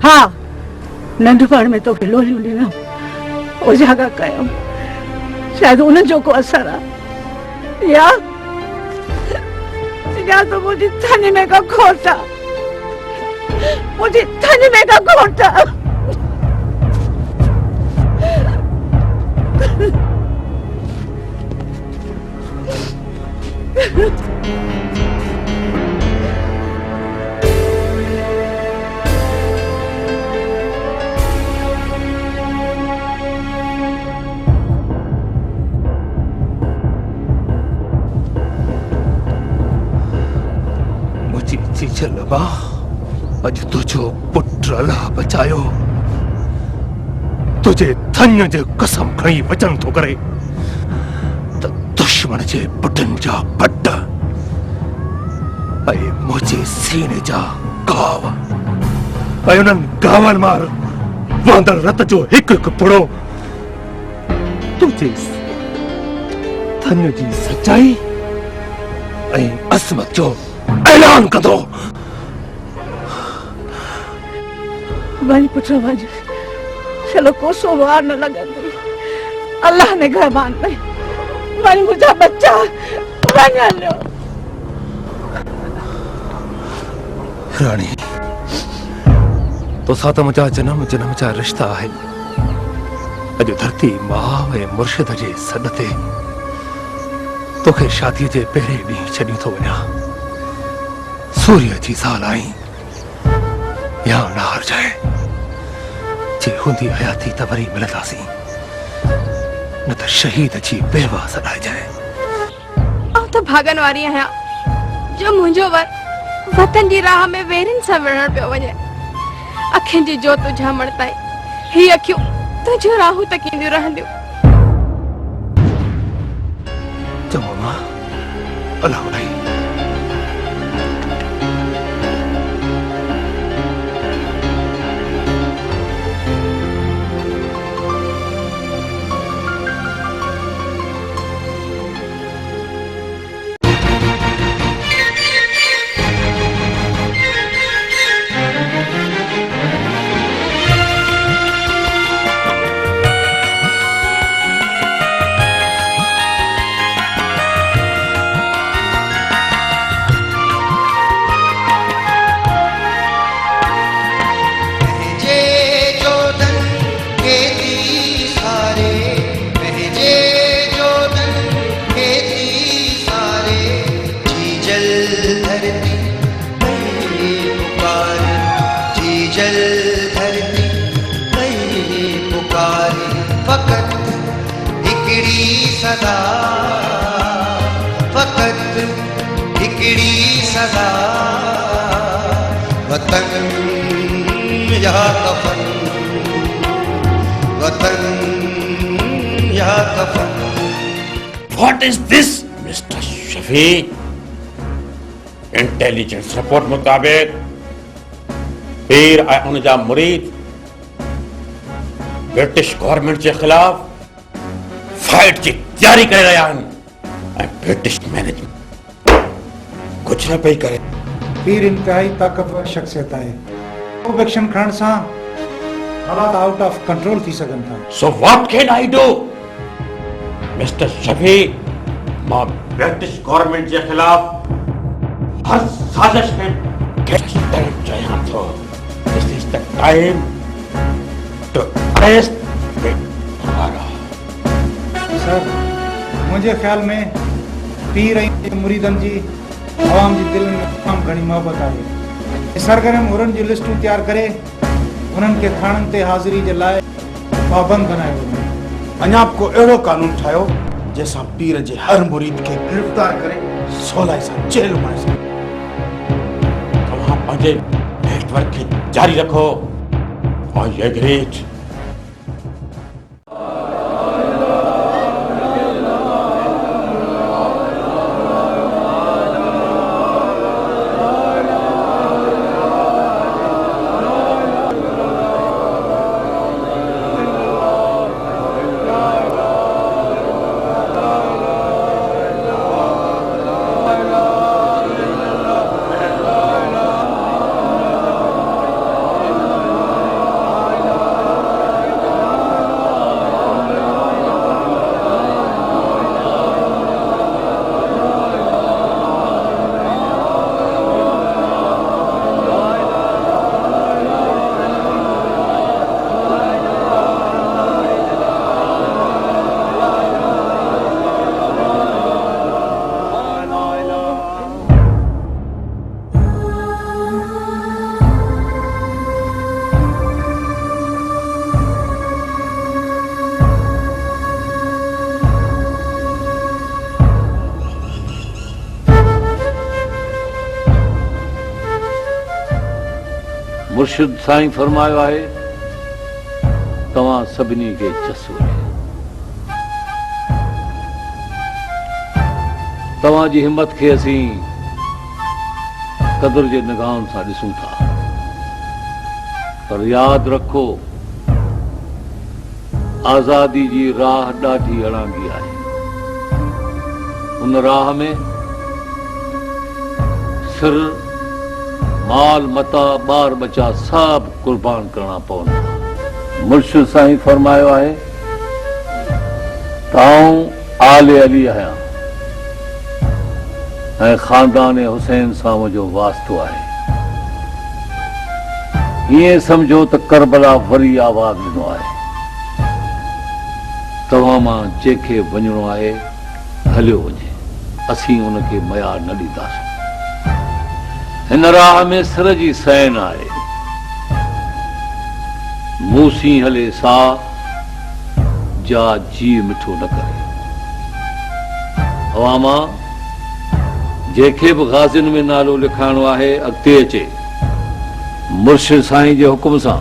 हाँ नंढपण में तो लोलियूं ॾिनमि उजागर कयो शायदि उन जो को असर आहे या तो मुझे थनी में का खोटा मुझे थनी में का खोटा चलबा अज तुझो पुत्र अल्लाह बचायो तुझे धन्य जे कसम खई वचन तो करे त दुश्मन जे पुटन जा पट ऐं मुझे सीने जा गाव ऐं उन्हनि गावनि मार वांदड़ रत जो हिकु हिकु पुड़ो तुझे धन्य जी सच्चाई ऐं असमत जो ऐलान कंदो वही पुत्र वही चलो कोसो वार न लगंदी अल्लाह ने घरबान में वही मुझा बच्चा वही लो रानी तो साथ मुझा जन्म जन्म जा रिश्ता है अज धरती मां ऐं मुर्शिद जे सॾ ते तोखे शादी जे पहिरें ॾींहुं छॾी थो वञा सूर्य जी साल आई या नार जाए जे हुंदी हयाती त वरी मिलंदासीं न त शहीद जी बेवा सॾाए जाए आउं त भागन वारी आहियां जो मुंहिंजो वर वतन जी राह में वेरनि सां विढ़ण पियो वञे अखियुनि जी जोत उझामण ताईं ही अखियूं तुंहिंजूं राहूं तकींदियूं रहंदियूं चङो मां अलाह भाई What is this, Mr. Shafi? Intelligence report मुताबिक पीर उनजा मुरीद ब्रिटिश गवर्नमेंट के खिलाफ फाइट की तैयारी कर रहा है ब्रिटिश मैनेजमेंट कुछ न पई करे पीर इंतहाई ताकतवर शख्सियत है वो एक्शन खणण सां हालात आउट ऑफ कंट्रोल थी सकन था So what can I do? Mr. Shafi, मां ब्रिटिश गवर्नमेंट के खिलाफ हर साजिश में करणु चाहियां थो This is the time to arrest the Bhara. Sir मुझे ख्याल में पीर ऐं मुरीदन जी आवाम जी दिल में तमाम घणी मोहब्बत आहे सरगर्म हुरन जी लिस्टूं तैयार करे उन्हनि खे थाणनि ते हाज़िरी जे लाइ पाबंद बनायो वञे अञा को अहिड़ो कानून ठाहियो जंहिंसां पीर जे हर मुरीद खे गिरफ़्तार करे सवलाई सां जेल में सघे तव्हां पंहिंजे नेटवर्क खे जारी रखो और ये ग्रेट मुर्शिद साईं फरमायो आहे तव्हां सभिनी खे चसो तव्हांजी हिम्मत खे असीं क़दुर जे निगाहनि सां ॾिसूं था पर यादि रखो आज़ादी जी राह ॾाढी अड़ांगी आहे उन राह में सिर माल मता ॿार बचा सभु कुर्बान करणा पवंदा मुर्शिद साईं फरमायो आहे ताऊं आले अली आहियां ऐं खानदान हुसैन सां मुंहिंजो वास्तो आहे ईअं सम्झो त करबला वरी आवाज़ ॾिनो आहे तव्हां मां जंहिंखे वञिणो आहे हलियो वञे असीं उनखे मयार न ॾींदासीं हिन राह में सिर जी सैन आहे मूसी हले सा जा जी मिठो न करे अवामा जंहिंखे बि गाज़िन में नालो लिखाइणो आहे अॻिते अचे मुर्शिद साईं जे हुकुम सां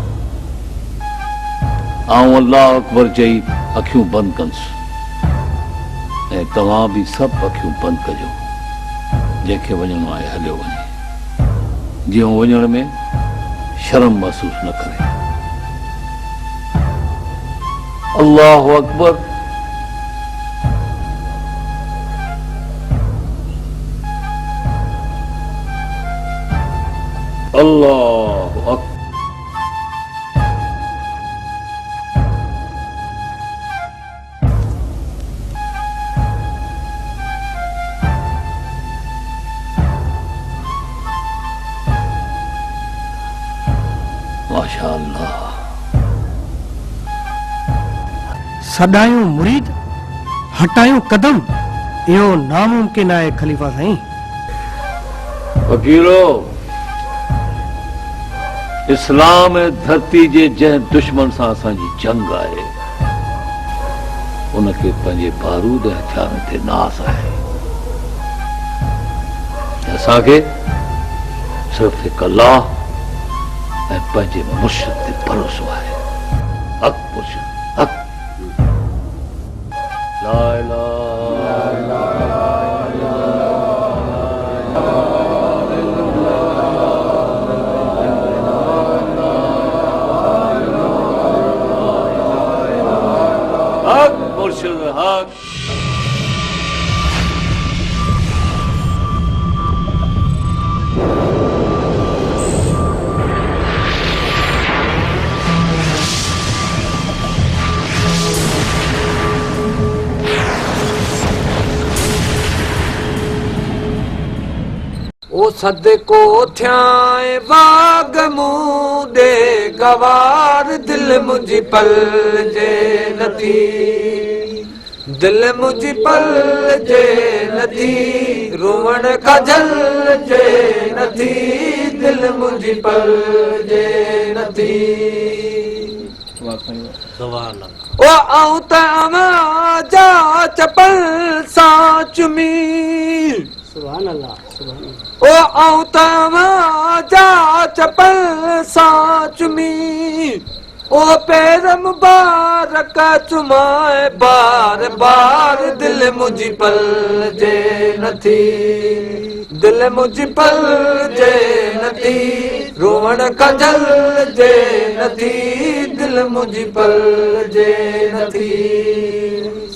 आऊं अल्लाह अकबर चई अखियूं बंदि कंदुसि ऐं तव्हां बि सभु अखियूं बंदि कजो जंहिंखे वञिणो आहे हलियो वञे जीअं वञण में शर्म महसूस न करे अल्लाहु अकबर अल्लाहु अकबर माशाअल्लाह सदायूं मुरीद हटायूं कदम इहो नामुमकिन आहे खलीफ़ा साईं वकीलो इस्लाम ऐं धरती जे जंहिं दुश्मन सां असांजी जंग आहे उनखे पंहिंजे बारूद ऐं हथियारनि ते नाज़ आहे असांखे सिर्फ़ु हिकु अल्लाह ऐं पंहिंजे मुर्शिद ते भरोसो आहे हक़ मुर्शिद हक़ ला इलाहा हक़ मुर्शिद हक़ ओ सदको थियाए बाग मुंह दे गवार दिल मुझी पल जे नथी दिल मुझी पल जे नथी रोवण खजल जे नथी दिल मुझी पल जे नथी ओ आऊं त आवाजा चपल सा चुमी सुभान अल्लाह सुभान अल्लाह ओ आऊं तव्हांजा चपल सां चुमी ओ पैर मुबारक चुमाए बार बार दिल मुझी पल जे नथी दिल मुझी पल जे नथी रोवण कजल जे नथी दिल मुझी पल जे नथी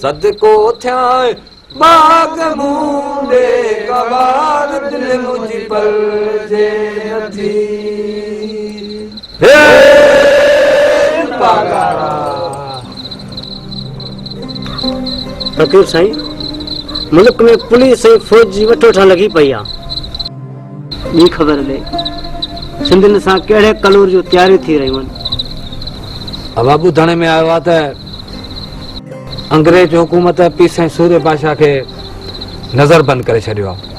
सदको थियाए बाग मुंडे गवार दिल मुझी पल जे नथी हे बागारा फकीर साईं मुल्क में पुलिस ऐं फौज जी वठोठा लगी पई आहे ॿी ख़बर ले सिंधियुनि सां कहिड़े कलूर जूं तयारियूं थी रहियूं आहिनि अब ॿुधण में आयो आहे त अंग्रेज हुकूमत पीर साईं सूर्य बादशाह खे नज़रबंद करे छॾियो आहे